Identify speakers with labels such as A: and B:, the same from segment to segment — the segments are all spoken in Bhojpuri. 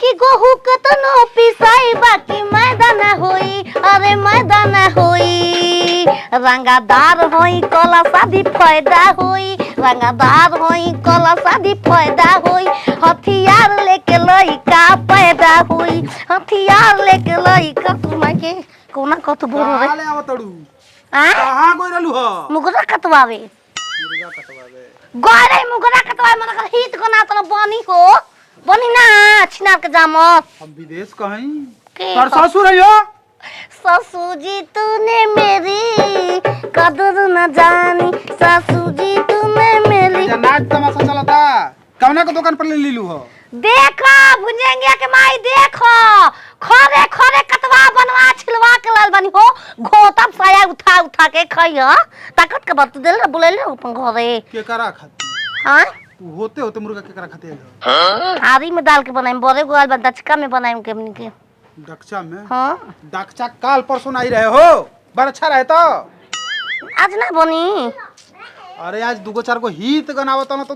A: कि गोहू कतनो पिसाई बाकी मैदान होई, अरे मैदान होई। रंगादार होई कला शादी फायदा होई, रंगादार होई कला शादी फायदा होई। हथियार लेके लइका पैदा होई, हथियार लेके लइका तुम्हारे के कोना कत बोरो रे
B: आले आवतड़ू
A: आ
B: कहां गई रहलू ह
A: मुगरा कतवावे गोरे मुगरा कतवावे मन कर हित कोना तन बनी हो बनी ना छिनार के जामत
B: हम विदेश कहीं
A: के
B: पर ससुर है यो
A: ससुर जी तूने मेरी कदर न जानी, ससुर जी तूने मेरी।
B: नाच तमाशा चलता कौना के दुकान पर ले लीलू हो
A: देखो भुंजेंगे के माई देखो खरे खरे कतवा बनवा छिलवा के लाल बनी हो घोतम साया उठा उठा के खइयो ताकत के बात देल बोले ले अपन घरे
B: के करा खाती
A: हां
B: होते होते मुर्गा के करा खाते हो
A: हारी में डाल के बनाई बड़े गोल बन दचका में बनाई के हमनी के
B: डकचा में
A: हां
B: डकचा काल परसों आई रहे हो बड़ा अच्छा रहे तो
A: आज ना बनी
B: अरे आज दुगो चार गो हित गनावत न तो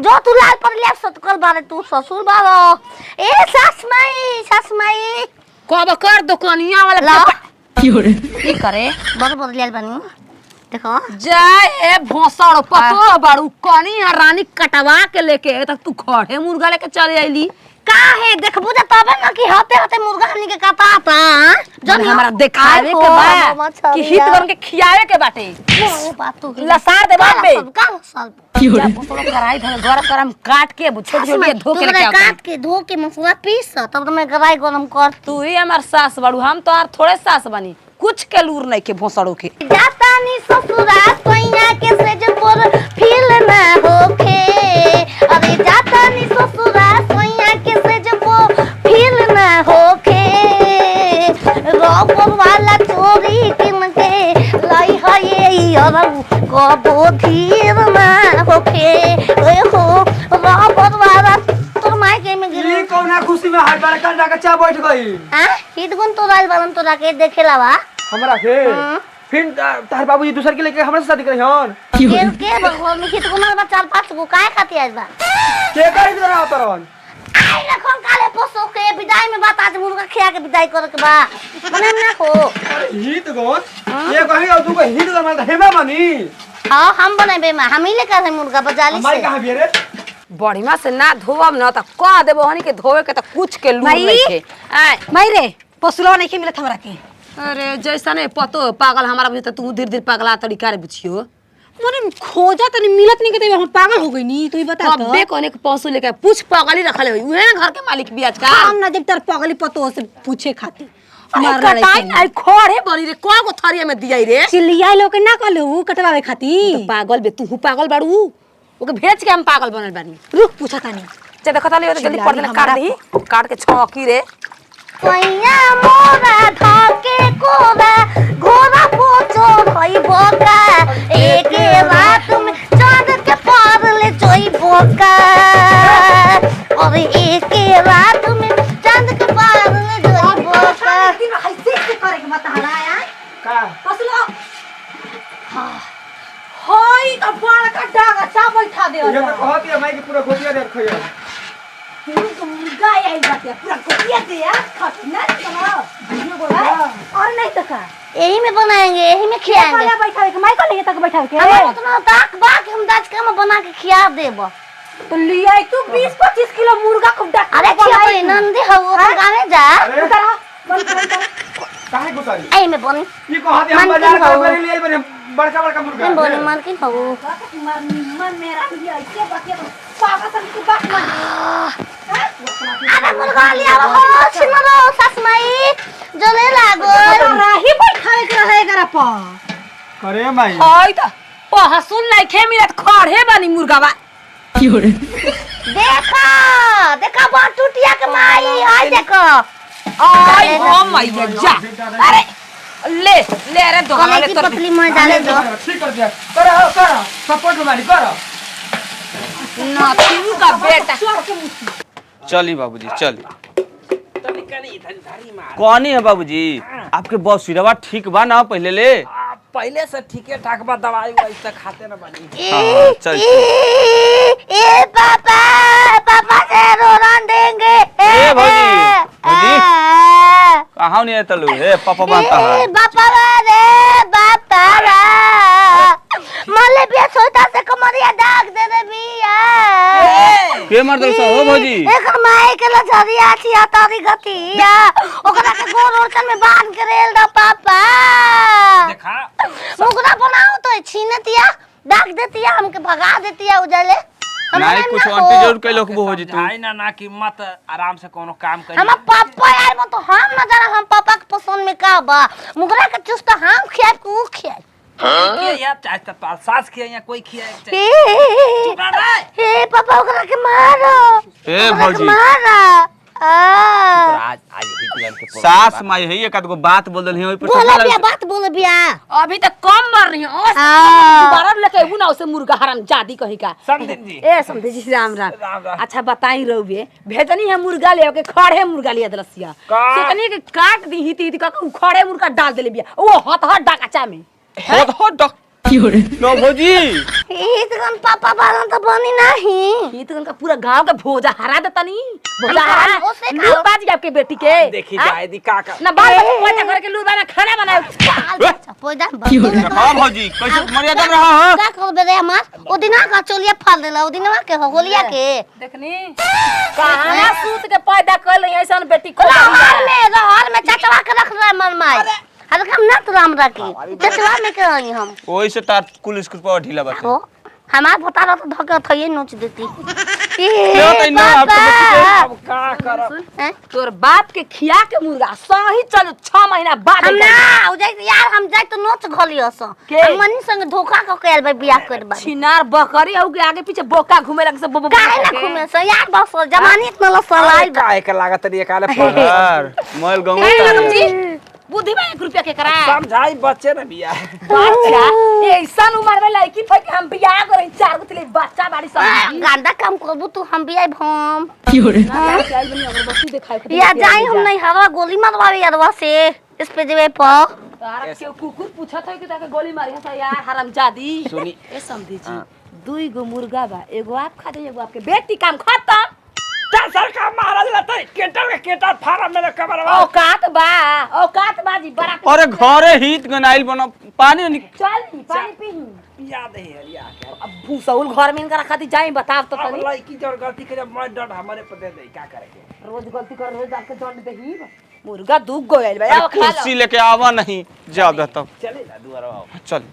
A: जो तू लाल पर ले सतकल बारे तू ससुर बारो ए सास माई
C: कब कर दुकानिया वाला
A: ला
C: की करे
A: बड़ ले बनी देखो
C: जाए भोसड़ पतो बारू कनी आ रानी कटवा के लेके तक तू खड़े मुर्गा लेके चले आइली
A: का है देखबू जा तबे न कि होते होते मुर्गा हमनी के काटाता
C: जब हमरा देखावे के बा कि हित करन के खियावे के बाटे
A: ओ बात तू
C: लसार दे बाप बे
A: का साल
C: या बोतलो कराई धर गरम गरम काट के छोटी छोटी धो के लेके
A: काट के धो के मसाला पीस तब मैं गराई गरम कर
C: तू ही हमार सास बाड़ू हम तो आर थोड़े सास बनी कुछ के लूर नहीं के भोसड़ो के
A: जाता नी ससुरा सैया के सेज पर फील ना होखे, अरे जाता नी ससुरा सैया के सेज पर फील ना होखे। रबर वाला चोरी किन के लाई है ये अरऊ कबो धीर ना होखे। ओए हो रबर वाला तो माय के में गिर
B: ई कौना खुशी में हाथ बड़ा कंडा के चा बैठ गई
A: हां हितगुन तो राल बालन तो राके देखेला बा
B: हमरा के फिर तार बाबूजी दूसर के लेके हमरा से शादी करे हन
A: के भगवान में हित कुमार बा चार पांच गो काहे खाती आज बा
B: के कहि दे रहा तरन
A: आई लखन काले पोसो के विदाई में बात आज मुर्गा खिया के विदाई करे के बा मने ना को
B: हित गोन ये कहि और तू को हित गन मार हेमा मानी
A: हां हम बनाबे में हम ही ले कर मुर्गा बजाली
B: माई
A: से
B: कहां बिया रे
C: बढ़िया से ना धोवब ना त कह देबो हनी के धोवे के त कुछ के लूर नहीं के आय
D: माई रे पोसलो नहीं के मिलत हमरा के
C: अरे जैसा नहीं पतो पागल हमारा बुझे तू धीरे धीरे पगला तरीका रे बुझियो
D: मोरे खोजा तनी मिलत नहीं के हम पागल हो गई नी तू ही बता तो
C: अबे कोने के पौसू लेके पूछ पागल ही रखले होई उहे ना घर के मालिक बियाज का
D: हम ना जब तर पगली पतो से पूछे खाती
C: मार कटाई आई खोड़े बनी रे को गो थरिया में दियाई रे
D: चिल्लिया लोग ना कहलू कटवावे खाती
C: तो पागल बे तू पागल बाड़ू ओके भेज के हम पागल बनल बानी
D: रुक पूछा तानी
C: जे देखत आली जल्दी पड़ देना काट दी काट के छौकी रे
A: सैया मोरा धके कोरा घोड़ा पोचो भई बोका एक रात में चांद के पार ले जोई बोका और एक रात में चांद के पार ले जोई बोका
D: दिन हैसे से करे के मत हराया
B: का
D: पोसलो होई तो बड़ा का डागा सा बैठा दे
B: ये तो कहती है माई के पूरा गोतिया दे खइया
D: मुर्गा आई बाटे पूरा गोतिया दे यार खतना चलो बोला और नहीं तो का
A: यही में बनाएंगे यही में खिलाएंगे
D: पहले बैठावे के माई को ले तक बैठावे के
A: हम उतना ताक बाक हम दाज के हम बना के खिया देब
D: तो लिया तू 20-25 किलो मुर्गा खूब डाक
A: अरे खिया नंदी हो अपन गाने जा
B: अरे
D: करा बंद
B: काहे गुतारी
A: यही में बनी
B: ई कहती हम बाजार का करे ले बने बड़का बड़का मुर्गा
A: हम बोले मालकिन हो
D: मन मेरा भी ऐसे बातिया पागल सन की बात मान
A: अरे मुर्गा लिया हो छिनरो ससमाई जले लागो
D: राही बैठावे के रहे करा पा
B: करे माई
C: होई त ओ हसुन नहीं खे मिलत खड़े बानी मुर्गावा
A: देखा देखा बाटुटिया के माई आई देखो
C: आई ओ मैया जा अरे ले ले रे दो
A: कले की पतली में डाले दो
B: ठीक कर दिया करो सपोर्ट मारी करो
C: ना तू का बेटा
E: चली बाबूजी चली कौन है बाबूजी आपके बॉस सिरवा ठीक बा ना पहले ले
F: पहले से ठीके ठाक बा दवाई वैसे खाते ना बनी
E: हाँ, चल
A: ए पापा पापा से रोरन देंगे
E: ए कहाँ नहीं तलू हे पापा बांधता है
A: बापा रे बापा रा मले बिया सोता से कमरिया दाग दे रे बिया
E: के मर दल हो भौजी
A: एक माई के लजरिया छिया तारी गतिया ओकरा के गोर ओरचन में बांध के रेल दा पापा
F: देखा
A: मुगरा बनाओ तो छीने दिया दाग देतिया हमके भगा देतिया उजले
E: नहीं कुछ आंटी जरूर कह लो भौजी तू
F: आई ना कि मत आराम से कोनो काम करी
A: हम पापा यार वो तो हम ना जाना हम पापा के पसंद में का बा मुगरा के चुस्त हम खियाब के ऊ खियाब
F: के यार चाहे तो पाल सास खिया या कोई खिया
A: हे पापा ओकरा के मारो
E: ए
A: ओकरा के
E: भौजी
A: मारा
F: आज आज ही पिलन के
E: सास माई है एक आध बात बोल दल ओई पर
A: बोले बिया बात बोले बिया
C: अभी तक कम मर रही हूँ
A: हाँ।
C: दोबारा लेके अबू ना उसे मुर्गा हराम जादी कही का
F: समझिन जी
C: ए समझे जी राम राम
F: राम राम।
C: अच्छा बताई रहुए भेजनी है मुर्गा ले के खड़े मुर्गा लिया दलसिया
F: का?
C: सोचनी के काट दी ही का खड़े मुर्गा डाल देले बिया वो हत हत डाकाचा में
E: हो डक नो भौजी
A: इतगन पापा बालन तो बनी नहीं
C: ये तो उनका पूरा गांव का भोजा हरा देता नी भोजा
A: हम
C: हरा
A: उसे
C: लूट बाज गया आपके बेटी के
F: देखी
C: हाँ?
F: जाए दी काका
C: ना बाल बच्चे पोता घर के लूट बाना खाना बनाए
A: पोइदा
E: हां भौजी कैसे मर्यादा रहा हो
A: का कर बे हमार ओ दिना का चोलिया फाड़ देला ओ दिनवा के होलिया के
C: देखनी कहां सूत के पैदा कर ऐसन बेटी को
A: रहर में चचवा के रख रहा मन माई अरे हम ना तो राम रखी चचवा में के रही हम
E: ओई से तार कुल स्कूल पर ढीला बात
A: हो हमार पता रहा तो धके थई नोच देती
E: क्यों तई ना आप तो बच्ची के
F: अब का करब
C: तोर बाप के खिया के मुर्गा सही चल 6 महीना बाद
A: हम ना हो जाई यार हम जाई तो नोच घलियो स
C: के?
A: हम मनी संग धोखा क के आइल बा बियाह करबा
C: छिनार बकरी हो के आगे पीछे बोका घूमे लग से बो
A: काहे ना घूमे स यार बस जमानी इतना लसलाई बा
F: काहे के लागत रे काले पर
E: यार मोल गांव
C: जी बुद्धि में 1 रुपया के करा
F: समझाई बच्चे न बिया
C: अच्छा ऐसा उम्र में लड़की फक हम बियाह करे 4 गो तले बच्चा बाड़ी सब
A: गंदा काम करबू तू हम बियाह भम
C: चल बनी अगरबत्ती दिखाई
A: या जाई हम नहीं हवा गोली मारवावे यारवा से इस पे जेबे पर
C: तारा के कुकुर पूछा था कि ताके गोली मारी था यार हरामजादी
F: सुनी
C: ए समझी जी 2 गो मुर्गा बा एगो आप खा दे एगो आपके बेटी काम खाता
F: सर का महाराज लते केटर के केटर फार्म में कमरवा
C: औकात बाजी बड़ा
E: अरे घरे हित गनाइल बना पानी
C: चल पानी पी
F: पिया दे हरिया के
C: अब भूसौल घर में इनका रखा दी जाए बताओ तो
F: अब
C: तनी
F: लड़की जब गलती करे मैं डर हमारे पे दे दे क्या करे के
C: रोज गलती कर रोज आपके दंड देही मुर्गा दूग गोयल भाई
E: कुर्सी लेके आवा नहीं जाओ तब
F: चले ना दुआरा आओ
E: चल